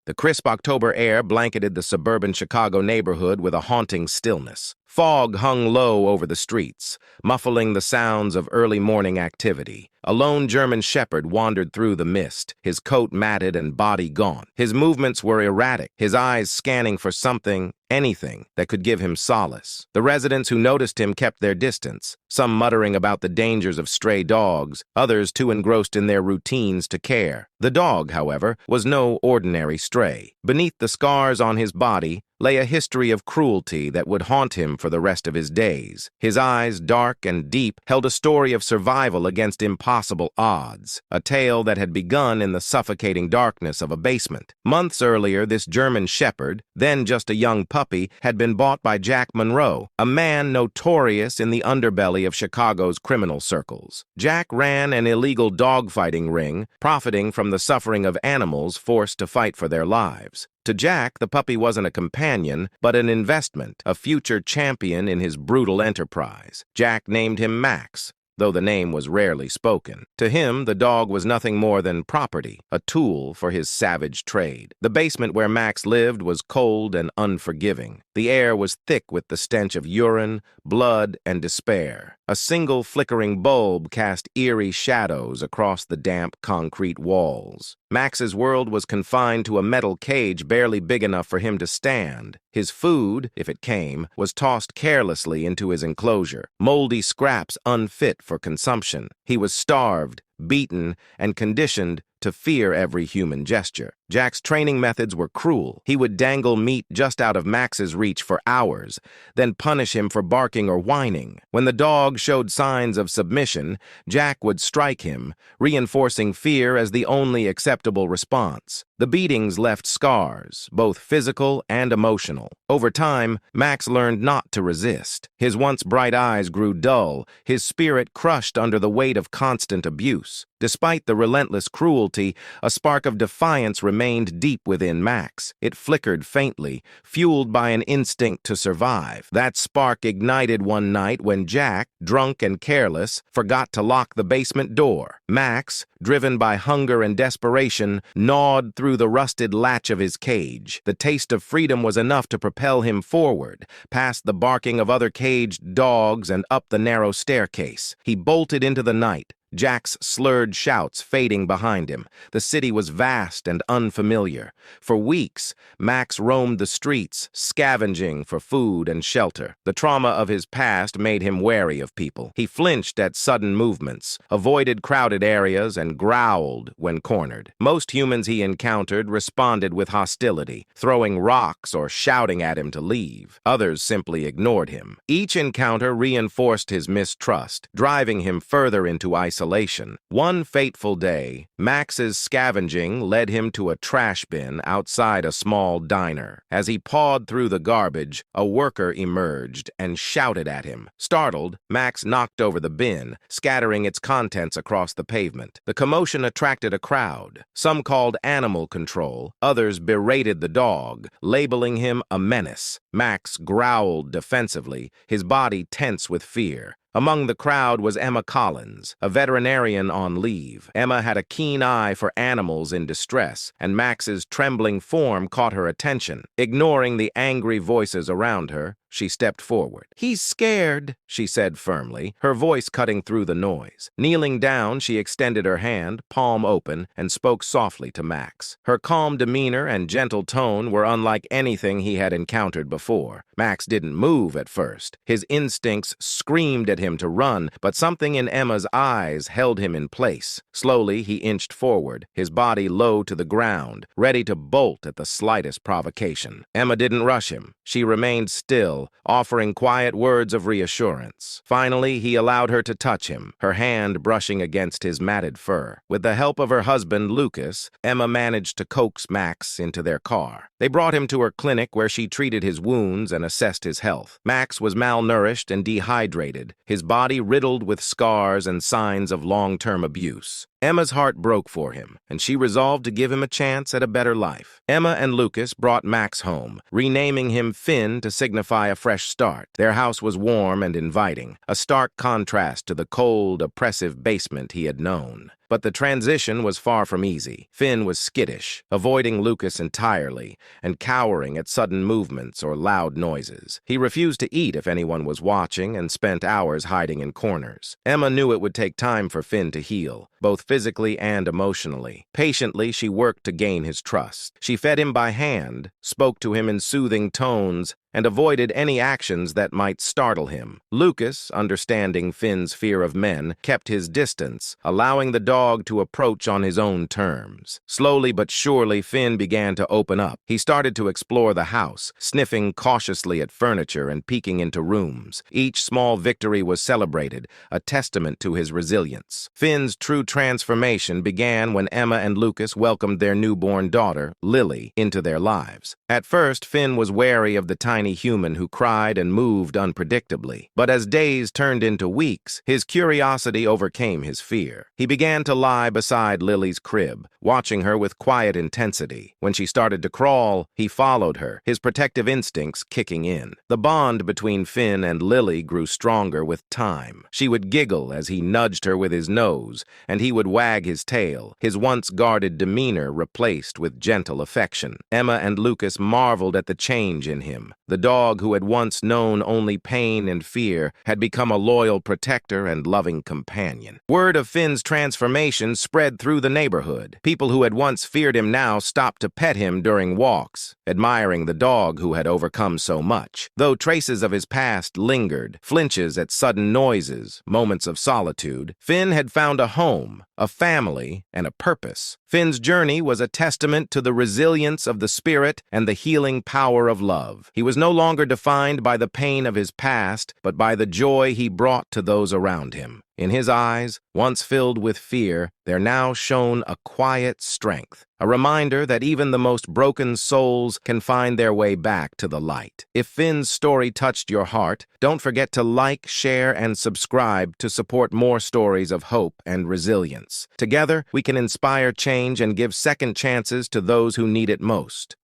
The crisp October air blanketed the suburban Chicago neighborhood with a haunting stillness. Fog hung low over the streets, muffling the sounds of early morning activity. A lone German shepherd wandered through the mist, his coat matted and body gaunt. His movements were erratic, his eyes scanning for something, anything, that could give him solace. The residents who noticed him kept their distance, some muttering about the dangers of stray dogs, others too engrossed in their routines to care. The dog, however, was no ordinary stray. Beneath the scars on his body lay a history of cruelty that would haunt him for the rest of his days. His eyes, dark and deep, held a story of survival against impossible odds, a tale that had begun in the suffocating darkness of a basement. Months earlier, this German shepherd, then just a young puppy, had been bought by Jack Monroe, a man notorious in the underbelly of Chicago's criminal circles. Jack ran an illegal dogfighting ring, profiting from the suffering of animals forced to fight for their lives. To Jack, the puppy wasn't a companion, but an investment, a future champion in his brutal enterprise. Jack named him Max, though the name was rarely spoken. To him, the dog was nothing more than property, a tool for his savage trade. The basement where Max lived was cold and unforgiving. The air was thick with the stench of urine, blood, and despair. A single flickering bulb cast eerie shadows across the damp concrete walls. Max's world was confined to a metal cage barely big enough for him to stand. His food, if it came, was tossed carelessly into his enclosure, moldy scraps unfit for consumption. He was starved, beaten, and conditioned to fear every human gesture. Jack's training methods were cruel. He would dangle meat just out of Max's reach for hours, then punish him for barking or whining. When the dog showed signs of submission, Jack would strike him, reinforcing fear as the only acceptable response. The beatings left scars, both physical and emotional. Over time, Max learned not to resist. His once bright eyes grew dull, his spirit crushed under the weight of constant abuse. Despite the relentless cruelty, a spark of defiance remained deep within Max. It flickered faintly, fueled by an instinct to survive. That spark ignited one night when Jack, drunk and careless, forgot to lock the basement door. Max, driven by hunger and desperation, gnawed through the rusted latch of his cage. The taste of freedom was enough to propel him forward, past the barking of other caged dogs and up the narrow staircase. He bolted into the night, Jack's slurred shouts fading behind him. The city was vast and unfamiliar. For weeks, Max roamed the streets, scavenging for food and shelter. The trauma of his past made him wary of people. He flinched at sudden movements, avoided crowded areas, and growled when cornered. Most humans he encountered responded with hostility, throwing rocks or shouting at him to leave. Others simply ignored him. Each encounter reinforced his mistrust, driving him further into isolation. One fateful day, Max's scavenging led him to a trash bin outside a small diner. As he pawed through the garbage, a worker emerged and shouted at him. Startled, Max knocked over the bin, scattering its contents across the pavement. The commotion attracted a crowd. Some called animal control, others berated the dog, labeling him a menace. Max growled defensively, his body tense with fear. Among the crowd was Emma Collins, a veterinarian on leave. Emma had a keen eye for animals in distress, and Max's trembling form caught her attention. Ignoring the angry voices around her, she stepped forward. "He's scared," she said firmly, her voice cutting through the noise. Kneeling down, she extended her hand, palm open, and spoke softly to Max. Her calm demeanor and gentle tone were unlike anything he had encountered before. Max didn't move at first. His instincts screamed at him to run, but something in Emma's eyes held him in place. Slowly, he inched forward, his body low to the ground, ready to bolt at the slightest provocation. Emma didn't rush him. She remained still, offering quiet words of reassurance. Finally, he allowed her to touch him, her hand brushing against his matted fur. With the help of her husband, Lucas, Emma managed to coax Max into their car. They brought him to her clinic where she treated his wounds and assessed his health. Max was malnourished and dehydrated, his body riddled with scars and signs of long-term abuse. Emma's heart broke for him, and she resolved to give him a chance at a better life. Emma and Lucas brought Max home, renaming him Finn to signify a fresh start. Their house was warm and inviting, a stark contrast to the cold, oppressive basement he had known. But the transition was far from easy. Finn was skittish, avoiding Lucas entirely, and cowering at sudden movements or loud noises. He refused to eat if anyone was watching and spent hours hiding in corners. Emma knew it would take time for Finn to heal, both physically and emotionally. Patiently, she worked to gain his trust. She fed him by hand, spoke to him in soothing tones, and avoided any actions that might startle him. Lucas, understanding Finn's fear of men, kept his distance, allowing the dog to approach on his own terms. Slowly but surely, Finn began to open up. He started to explore the house, sniffing cautiously at furniture and peeking into rooms. Each small victory was celebrated, a testament to his resilience. Finn's true transformation began when Emma and Lucas welcomed their newborn daughter, Lily, into their lives. At first, Finn was wary of the tiny human who cried and moved unpredictably. But as days turned into weeks, his curiosity overcame his fear. He began to lie beside Lily's crib, watching her with quiet intensity. When she started to crawl, he followed her, his protective instincts kicking in. The bond between Finn and Lily grew stronger with time. She would giggle as he nudged her with his nose, and he would wag his tail, his once guarded demeanor replaced with gentle affection. Emma and Lucas marveled at the change in him. The dog who had once known only pain and fear had become a loyal protector and loving companion. Word of Finn's transformation spread through the neighborhood. People who had once feared him now stopped to pet him during walks, admiring the dog who had overcome so much. Though traces of his past lingered, flinches at sudden noises, moments of solitude, Finn had found a home, a family, and a purpose. Finn's journey was a testament to the resilience of the spirit and the healing power of love. He was no longer defined by the pain of his past, but by the joy he brought to those around him. In his eyes, once filled with fear, there now shone a quiet strength, a reminder that even the most broken souls can find their way back to the light. If Finn's story touched your heart, don't forget to like, share, and subscribe to support more stories of hope and resilience. Together, we can inspire change and give second chances to those who need it most.